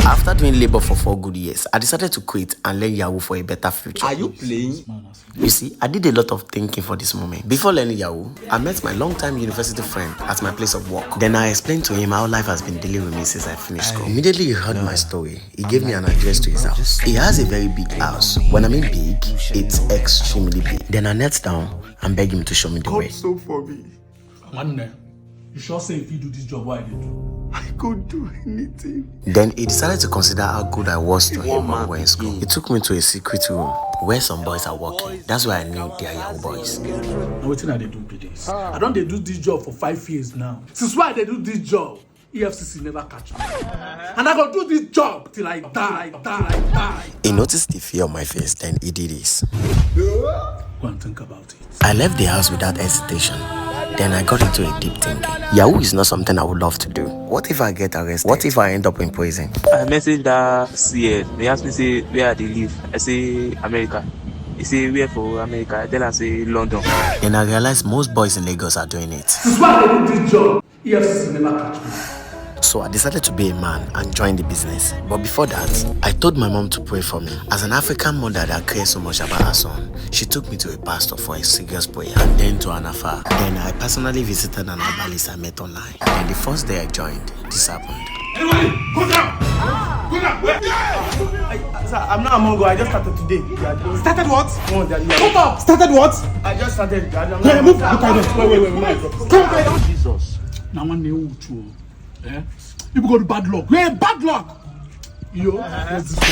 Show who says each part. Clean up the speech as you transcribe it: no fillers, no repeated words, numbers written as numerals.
Speaker 1: After doing labor for 4 good years, I decided to quit and learn Yahoo for a better future.
Speaker 2: Are you playing?
Speaker 1: You see, I did a lot of thinking for this moment. Before learning Yahoo, I met my long-time university friend at my place of work. Then I explained to him how life has been dealing with me since I finished school. Immediately he heard my story. He gave me an address to his house. He has a very big house. When I mean big, it's extremely big. Then I knelt down and begged him to show me the way.
Speaker 2: So for me,
Speaker 3: Man, you sure say if you do this job, why you do?
Speaker 2: I could do anything.
Speaker 1: Then he decided to consider how good I was to him when we were in school. He took me to a secret room where some boys are working. That's why I knew they are Yahoo boys.
Speaker 3: Now what they do be this? I don't they do this job for 5 years now. Since why they do this job, EFCC never catch me. And I go do this job till I die.
Speaker 1: He noticed the fear on my face, then he did this.
Speaker 3: Go and think about it.
Speaker 1: I left the house without hesitation. Then I got into a deep thinking. Yahoo is not something I would love to do. What if I get arrested? What if I end up in prison?
Speaker 4: I messaged that CL. They asked me say where they live. I say America. He say where for America? I tell her say London.
Speaker 1: Then I realized most boys in Lagos are doing it.
Speaker 3: Since why they do this job, EFCC never catch me.
Speaker 1: So I decided to be a man and join the business. But before that, I told my mom to pray for me. As an African mother that cares so much about her son, she took me to a pastor for a serious prayer and then to an affair. Then I personally visited an herbalist I met online. And the first day I joined, this happened.
Speaker 3: Anybody, go down! Go down! Where?
Speaker 5: Sir, I'm not a Mongo. I just started today.
Speaker 3: Started what?
Speaker 5: No, Daddy.
Speaker 3: Shut up! Started what?
Speaker 5: I just started. Daddy. I'm
Speaker 3: Yeah,
Speaker 5: not-
Speaker 3: move. Look at this. Wait. Come on.
Speaker 5: Jesus.
Speaker 3: Now one new too. Eh? People go to bad luck. Yeah, bad luck. Yo, what's this guy?